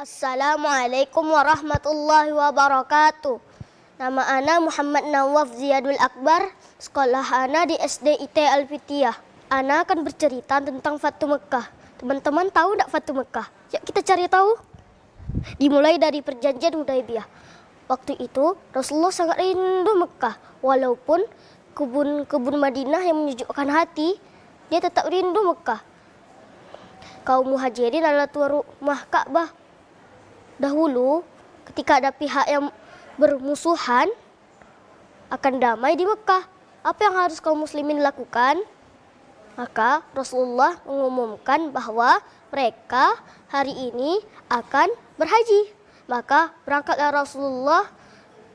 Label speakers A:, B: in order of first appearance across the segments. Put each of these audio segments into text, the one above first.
A: Assalamualaikum warahmatullahi wabarakatuh. Nama ana Muhammad Nawaf Ziyadul Akbar. Sekolah ana di SD IT Al-Fitiyah. Ana akan bercerita tentang Fatu Mekah. Teman-teman tahu tak Fatu Mekah? Ya, kita cari tahu. Dimulai dari perjanjian Hudaybiyah. Waktu itu Rasulullah sangat rindu Mekah. Walaupun kebun Madinah yang menyejukkan hati, dia tetap rindu Mekah. Kaum muhajirin adalah tuan rumah Ka'bah. Dahulu ketika ada pihak yang bermusuhan akan damai di Mekah, apa yang harus kaum muslimin lakukan? Maka Rasulullah mengumumkan bahwa mereka hari ini akan berhaji. Maka berangkatlah Rasulullah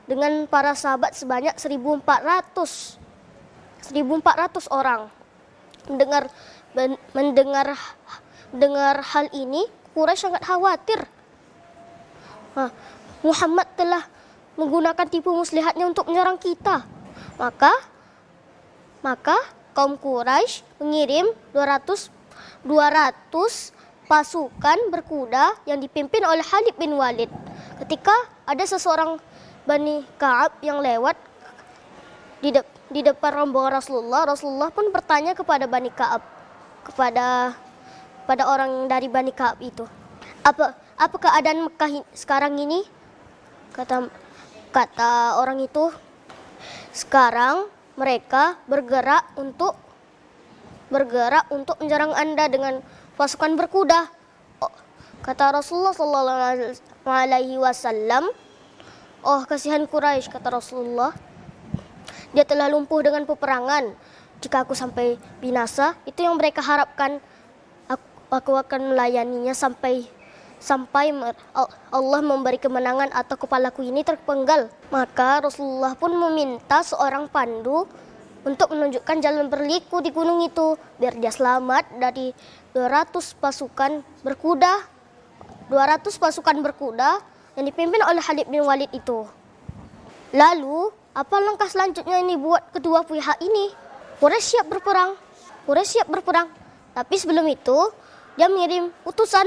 A: dengan para sahabat sebanyak 1.400 orang. Mendengar hal ini, Quraisy sangat khawatir. Muhammad telah menggunakan tipu muslihatnya untuk menyerang kita. Maka kaum Quraisy mengirim 200 pasukan berkuda yang dipimpin oleh Khalid bin Walid. Ketika ada seseorang Bani Ka'ab yang lewat di depan rombongan Rasulullah pun bertanya kepada Bani Ka'ab, kepada orang dari Bani Ka'ab itu, apa keadaan Mekah sekarang ini? Kata orang itu, sekarang mereka bergerak untuk menyerang Anda dengan pasukan berkuda. Kata Rasulullah SAW, oh kasihan Quraisy, kata Rasulullah, dia telah lumpuh dengan peperangan. Jika aku sampai binasa, itu yang mereka harapkan. Aku akan melayaninya sampai Allah memberi kemenangan atau kepalaku ini terpenggal. Maka Rasulullah pun meminta seorang pandu untuk menunjukkan jalan berliku di gunung itu, biar dia selamat dari 200 pasukan berkuda yang dipimpin oleh Khalid bin Walid itu. Lalu, apa langkah selanjutnya yang dibuat kedua pihak ini? Quraisy siap berperang. Tapi sebelum itu, dia mengirim utusan.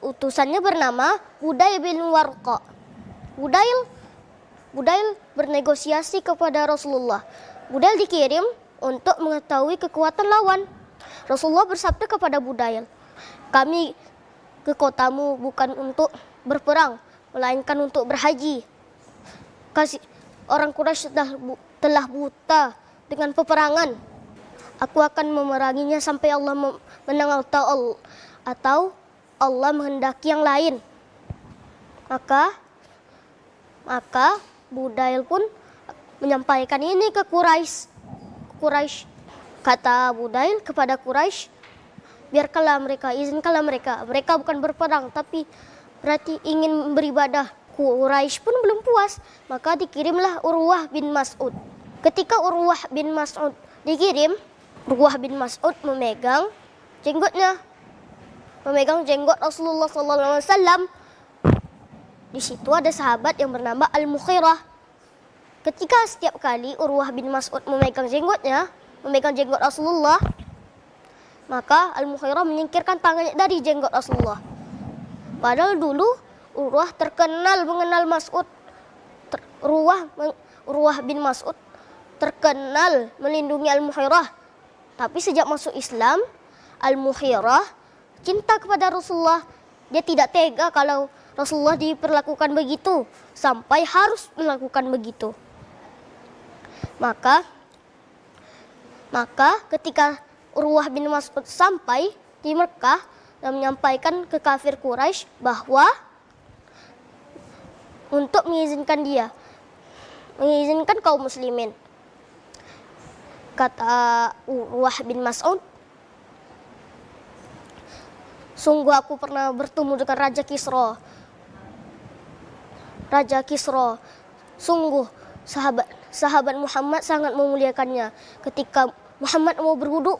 A: Utusannya bernama Budail bin Warqa. Budail bernegosiasi kepada Rasulullah. Budail dikirim untuk mengetahui kekuatan lawan. Rasulullah bersabda kepada Budail, kami ke kotamu bukan untuk berperang, melainkan untuk berhaji. Orang Quraisy telah buta dengan peperangan. Aku akan memeranginya sampai Allah menang atau Allah menghendaki yang lain. Maka Budail pun menyampaikan ini ke Quraisy. Kata Budail kepada Quraisy, izinkanlah mereka. Mereka bukan berperang, tapi berarti ingin beribadah. Quraisy pun belum puas, maka dikirimlah Urwah bin Mas'ud. Ketika Urwah bin Mas'ud dikirim, Urwah bin Mas'ud memegang jenggot Rasulullah SAW. Di situ ada sahabat yang bernama Al-Mukhirah. Ketika setiap kali Urwah bin Mas'ud memegang jenggot Rasulullah, maka Al-Mukhirah menyingkirkan tangannya dari jenggot Rasulullah. Padahal dulu Urwah terkenal mengenal Mas'ud. Urwah bin Mas'ud terkenal melindungi Al-Mukhirah. Tapi sejak masuk Islam, Al-Mukhirah cinta kepada Rasulullah. Dia tidak tega kalau Rasulullah diperlakukan begitu, sampai harus melakukan begitu. Maka ketika Urwah bin Mas'ud sampai di Mekah dan menyampaikan ke kafir Quraisy bahwa untuk mengizinkan kaum muslimin. Kata Urwah bin Mas'ud, sungguh aku pernah bertemu dengan Raja Kisra. Sungguh sahabat Muhammad sangat memuliakannya. Ketika Muhammad mau berwudu,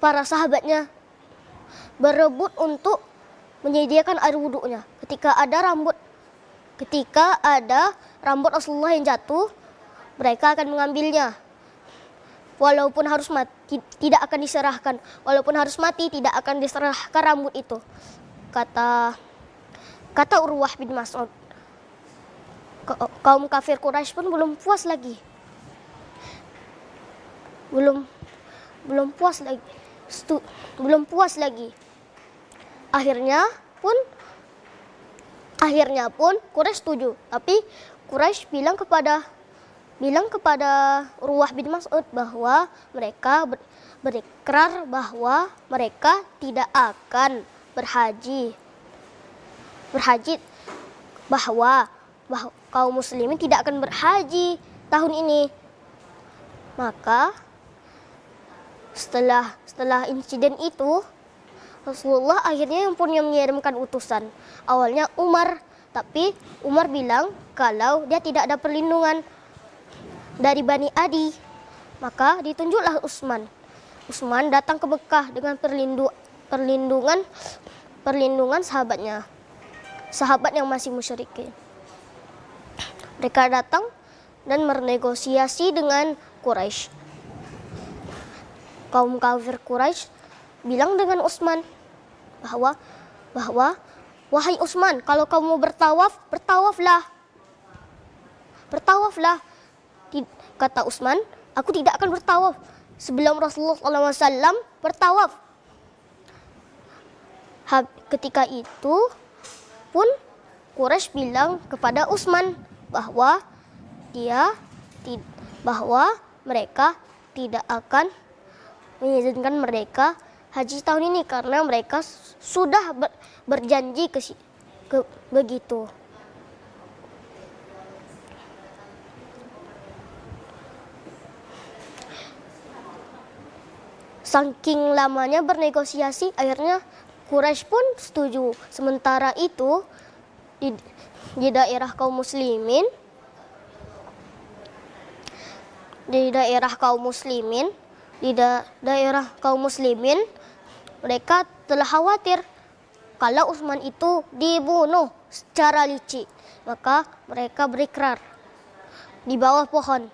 A: para sahabatnya berebut untuk menyediakan air wudunya. Ketika ada rambut Rasulullah yang jatuh, mereka akan mengambilnya. Walaupun harus mati, tidak akan diserahkan. Walaupun harus mati, tidak akan diserahkan rambut itu. kata Urwah bin Mas'ud, kaum kafir Quraisy pun belum puas lagi. Belum puas lagi. Belum puas lagi. Akhirnya pun Quraisy setuju. Tapi Quraisy bilang kepada Urwah bin Mas'ud bahwa mereka berikrar bahwa mereka tidak akan berhaji, bahwa kaum muslimin tidak akan berhaji tahun ini. Maka setelah insiden itu, Rasulullah akhirnya yang mengirimkan utusan. Awalnya Umar, tapi Umar bilang kalau dia tidak ada perlindungan dari Bani Adi, maka ditunjuklah Utsman. Utsman datang ke Mekah dengan perlindungan sahabat yang masih musyrikin. Mereka datang dan bernegosiasi dengan Quraisy. Kaum kafir Quraisy bilang dengan Utsman bahwa wahai Utsman, kalau kamu bertawaflah. Kata Utsman, aku tidak akan bertawaf sebelum Rasulullah SAW bertawaf. Ketika itu pun Quraisy bilang kepada Utsman bahwa mereka tidak akan mengizinkan mereka haji tahun ini karena mereka sudah berjanji begitu. Saking lamanya bernegosiasi, akhirnya Quraisy pun setuju. Sementara itu di daerah kaum muslimin mereka telah khawatir kalau Utsman itu dibunuh secara licik. Maka mereka berikrar di bawah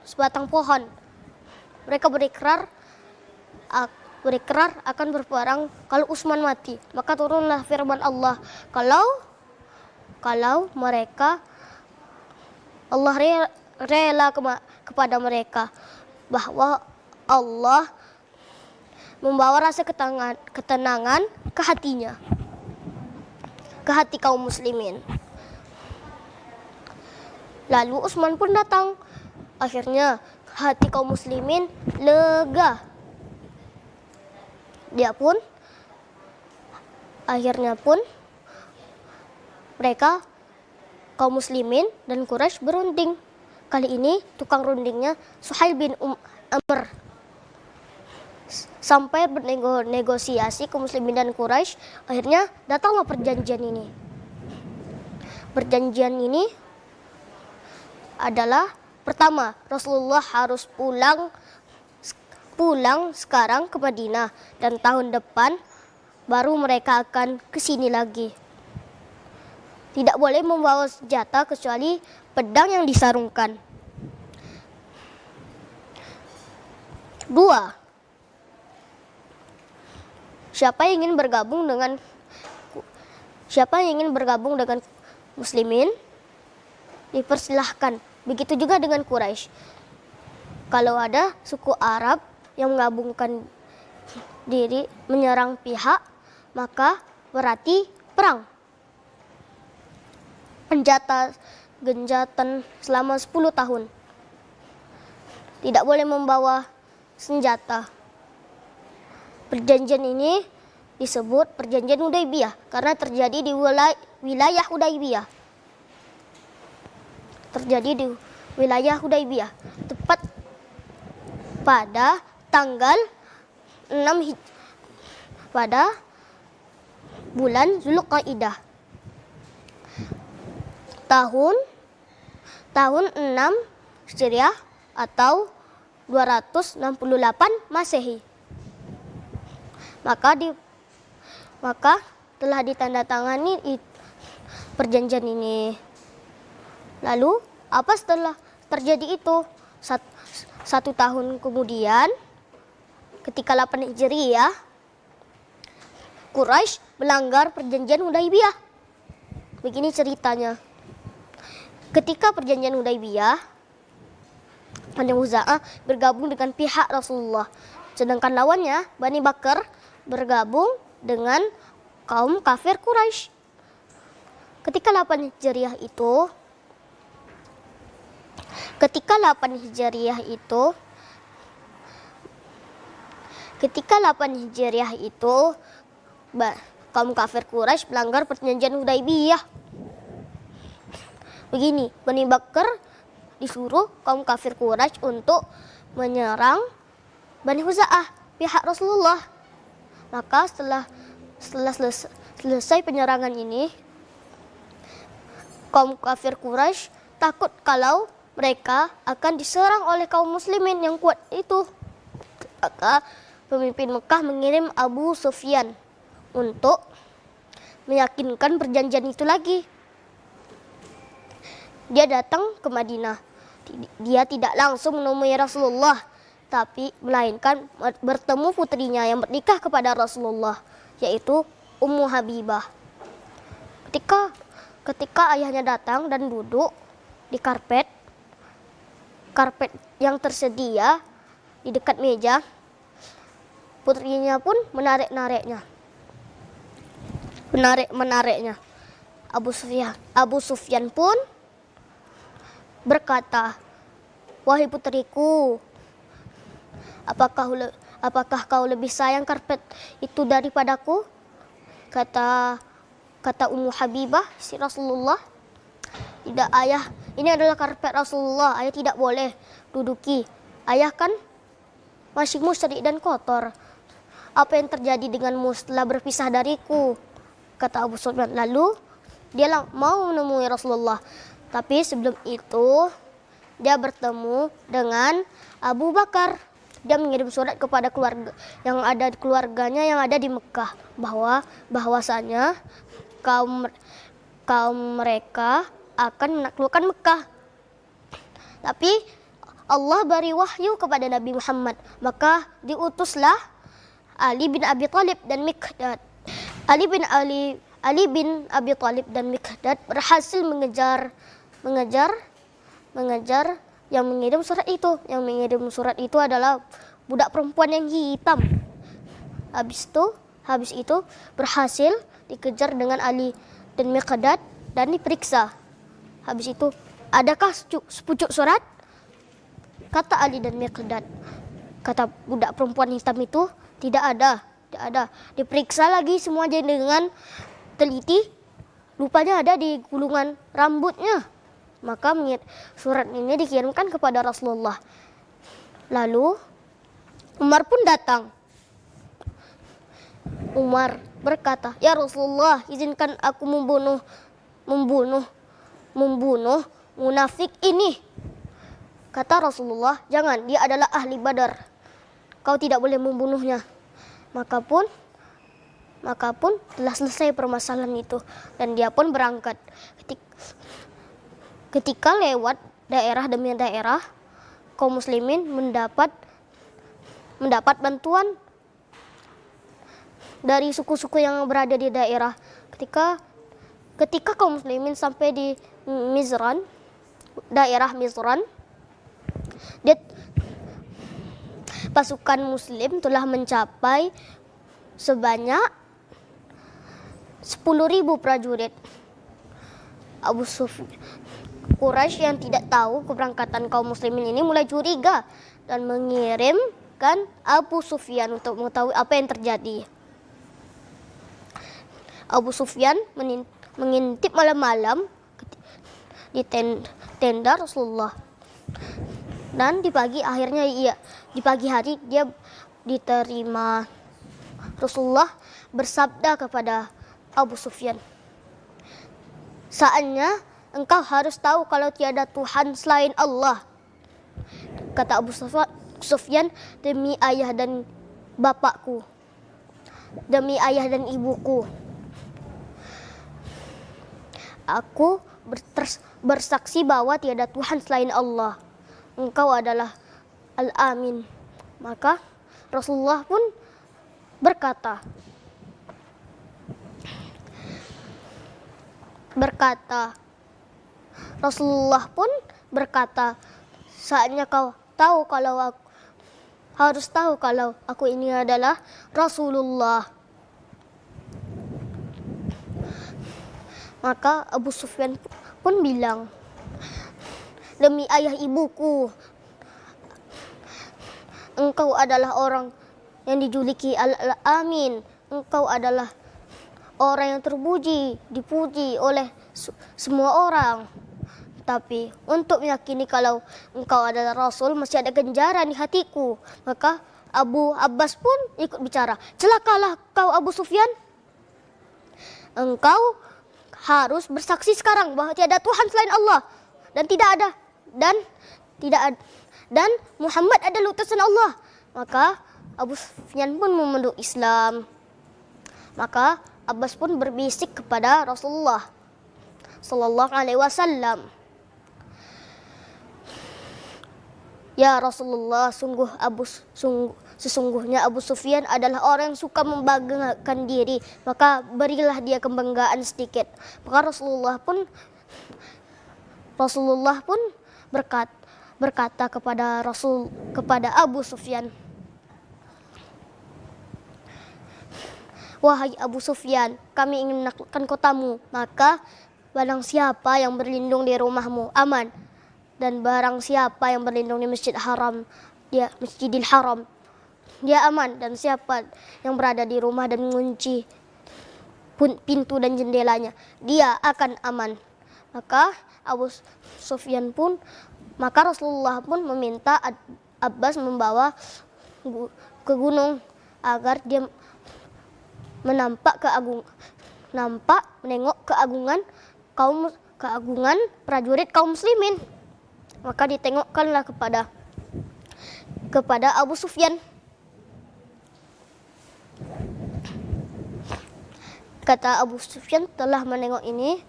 A: sebatang pohon. Mereka berikrar akan berperang kalau Utsman mati. Maka turunlah firman Allah, kalau mereka Allah rela kepada mereka, bahwa Allah membawa rasa ketenangan ke hatinya, ke hati kaum muslimin. Lalu Utsman pun datang. Akhirnya hati kaum muslimin lega. Akhirnya pun mereka kaum muslimin dan Quraisy berunding. Kali ini tukang rundingnya Suhail bin Amr. Sampai bernegosiasi kaum muslimin dan Quraisy, akhirnya datanglah perjanjian ini. Perjanjian ini adalah pertama, Rasulullah harus pulang sekarang ke Madinah, dan tahun depan baru mereka akan ke sini lagi. Tidak boleh membawa senjata kecuali pedang yang disarungkan. 2. Siapa yang ingin bergabung dengan muslimin dipersilahkan. Begitu juga dengan Quraisy. Kalau ada suku Arab yang menggabungkan diri menyerang pihak, maka berarti perang. Genjatan selama 10 tahun. Tidak boleh membawa senjata. Perjanjian ini disebut Perjanjian Hudaybiyah karena terjadi di wilayah Hudaybiyah. Tepat pada tanggal 6 pada bulan Zulqa'dah. Tahun 6 Hijriah atau 268 Masehi. Maka telah ditandatangani perjanjian ini. Lalu apa setelah terjadi itu? Satu tahun kemudian, ketika 8 Hijriah, Quraisy melanggar perjanjian Hudaibiyah. Begini ceritanya. Ketika perjanjian Hudaibiyah, Bani Huza'ah bergabung dengan pihak Rasulullah. Sedangkan lawannya, Bani Bakar, bergabung dengan kaum kafir Quraisy. Ketika 8 Hijriah itu, ketika 8 Hijriah itu kaum kafir Quraisy melanggar perjanjian Hudaibiyah. Begini, Bani Bakar disuruh kaum kafir Quraisy untuk menyerang Bani Huza'ah, pihak Rasulullah. Maka setelah selesai penyerangan ini, kaum kafir Quraisy takut kalau mereka akan diserang oleh kaum muslimin yang kuat itu. Maka pemimpin Mekah mengirim Abu Sufyan untuk meyakinkan perjanjian itu lagi. Dia datang ke Madinah. Dia tidak langsung menemui Rasulullah, tapi melainkan bertemu putrinya yang bernikah kepada Rasulullah, yaitu Ummu Habibah. Ketika ayahnya datang dan duduk di karpet yang tersedia di dekat meja, putrinya pun menariknya. Abu Sufyan pun berkata, "Wahai putriku, apakah kau lebih sayang karpet itu daripadaku?" Kata Ummu Habibah, si Rasulullah, "Tidak ayah, ini adalah karpet Rasulullah, ayah tidak boleh duduki. Ayah kan masih musyrik dan kotor. Apa yang terjadi denganmu setelah berpisah dariku?" Kata Abu Sufyan. Lalu dia mau menemui Rasulullah. Tapi sebelum itu dia bertemu dengan Abu Bakar. Dia mengirim surat kepada keluarganya yang ada di Mekah bahwasanya kaum mereka akan menaklukkan Mekah. Tapi Allah beri wahyu kepada Nabi Muhammad, maka diutuslah Ali bin Abi Thalib dan Miqdad. Ali bin Abi Thalib dan Miqdad berhasil mengejar yang mengirim surat itu. Yang mengirim surat itu adalah budak perempuan yang hitam. Habis itu berhasil dikejar dengan Ali dan Miqdad dan diperiksa. Habis itu, adakah sepucuk surat? Kata Ali dan Miqdad. Kata budak perempuan hitam itu, tidak ada. Diperiksa lagi semuanya dengan teliti. Rupanya ada di gulungan rambutnya. Maka surat ini dikirimkan kepada Rasulullah. Lalu Umar pun datang. Umar berkata, "Ya Rasulullah, izinkan aku membunuh munafik ini." Kata Rasulullah, "Jangan, dia adalah ahli Badar. Kau tidak boleh membunuhnya." Maka pun telah selesai permasalahan itu dan dia pun berangkat. Ketika lewat daerah demi daerah, kaum muslimin mendapat bantuan dari suku-suku yang berada di daerah. Ketika kaum muslimin sampai di daerah Mizran, pasukan muslim telah mencapai sebanyak 10.000 prajurit. Abu Sufyan Quraisy yang tidak tahu keberangkatan kaum muslimin ini mulai curiga dan mengirimkan Abu Sufyan untuk mengetahui apa yang terjadi. Abu Sufyan mengintip malam-malam di tenda Rasulullah. Dan di pagi hari dia diterima. Rasulullah bersabda kepada Abu Sufyan, "Saatnya engkau harus tahu kalau tiada Tuhan selain Allah." Kata Abu Sufyan, "Demi ayah dan bapakku, demi ayah dan ibuku, aku bersaksi bahwa tiada Tuhan selain Allah. Engkau adalah Al-Amin." Maka Rasulullah pun berkata, berkata, Rasulullah pun berkata, saatnya kau tahu kalau aku, harus tahu kalau aku ini adalah Rasulullah. Maka Abu Sufyan pun bilang, demi ayah ibuku, engkau adalah orang yang dijuluki Al-Amin. Engkau adalah orang yang dipuji oleh semua orang. Tapi untuk meyakini kalau engkau adalah Rasul, masih ada ganjaran di hatiku. Maka Abu Abbas pun ikut bicara. Celakalah kau Abu Sufyan. Engkau harus bersaksi sekarang bahwa tiada Tuhan selain Allah dan dan Muhammad adalah utusan Allah. Maka Abu Sufyan pun memeluk Islam. Maka Abbas pun berbisik kepada Rasulullah sallallahu alaihi wasallam, ya Rasulullah, sesungguhnya Abu Sufyan adalah orang yang suka membanggakan diri, maka berilah dia kebanggaan sedikit. Maka Rasulullah pun berkata kepada Abu Sufyan, wahai Abu Sufyan, kami ingin menaklukkan kotamu, maka barang siapa yang berlindung di rumahmu aman, dan barang siapa yang berlindung di Masjidil Haram, dia aman, dan siapa yang berada di rumah dan mengunci pintu dan jendelanya, dia akan aman. Maka Rasulullah pun meminta Abbas membawa ke gunung agar dia menengok keagungan prajurit kaum muslimin. Maka ditengokkanlah kepada Abu Sufyan. Kata Abu Sufyan, telah menengok ini,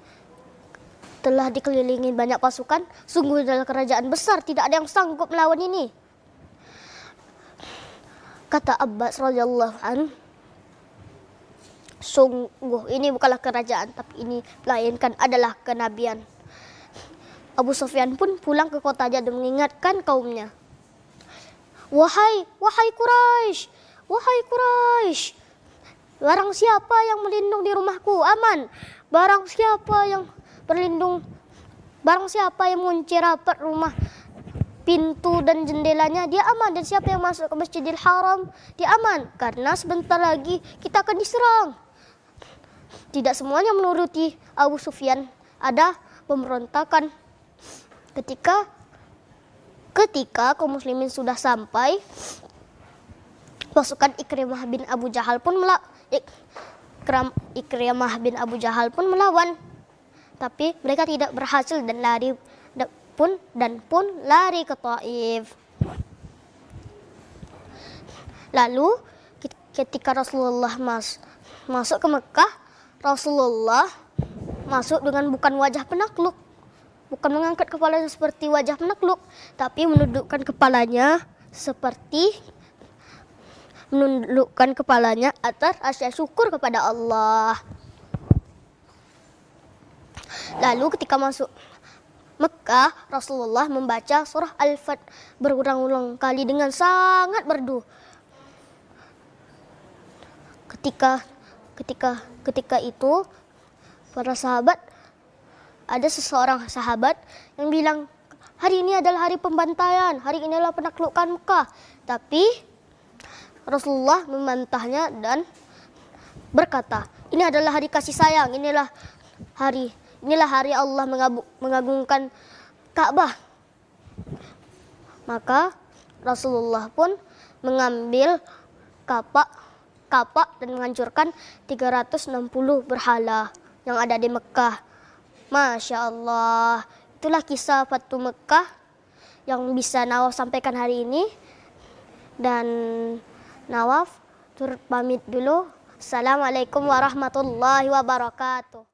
A: telah dikelilingi banyak pasukan, sungguh adalah kerajaan besar, tidak ada yang sanggup melawan ini. Kata Abbas radhiyallahu anhu, sungguh ini bukanlah kerajaan, tapi ini melainkan adalah kenabian. Abu Sufyan pun pulang ke kotanya dan mengingatkan kaumnya, Wahai Quraisy, barang siapa yang melindung di rumahku aman, barang siapa yang mengunci rapat rumah, pintu dan jendelanya, dia aman, dan siapa yang masuk ke Masjidil Haram, dia aman, karena sebentar lagi kita akan diserang. Tidak semuanya menuruti Abu Sufyan, ada pemberontakan. Ketika kaum muslimin sudah sampai, pasukan Ikrimah bin Abu Jahal pun melawan, tapi mereka tidak berhasil dan pun lari ke Taif. Lalu ketika Rasulullah masuk ke Mekah, Rasulullah masuk dengan bukan wajah penakluk, bukan mengangkat kepalanya seperti wajah penakluk, tapi menundukkan kepalanya atas rasa syukur kepada Allah. Lalu ketika masuk Mekah, Rasulullah membaca surah Al-Fath berulang-ulang kali dengan sangat merdu. Ketika itu para sahabat, ada seseorang sahabat yang bilang, hari ini adalah hari pembantaian, hari ini adalah penaklukan Mekah. Tapi Rasulullah membantahnya dan berkata, ini adalah hari kasih sayang, inilah hari Allah mengagungkan Ka'bah. Maka Rasulullah pun mengambil kapak dan menghancurkan 360 berhala yang ada di Mekah. Masya Allah, itulah kisah Fatu Mekah yang bisa Nawaf sampaikan hari ini. Dan Nawaf turut pamit dulu. Assalamualaikum warahmatullahi wabarakatuh.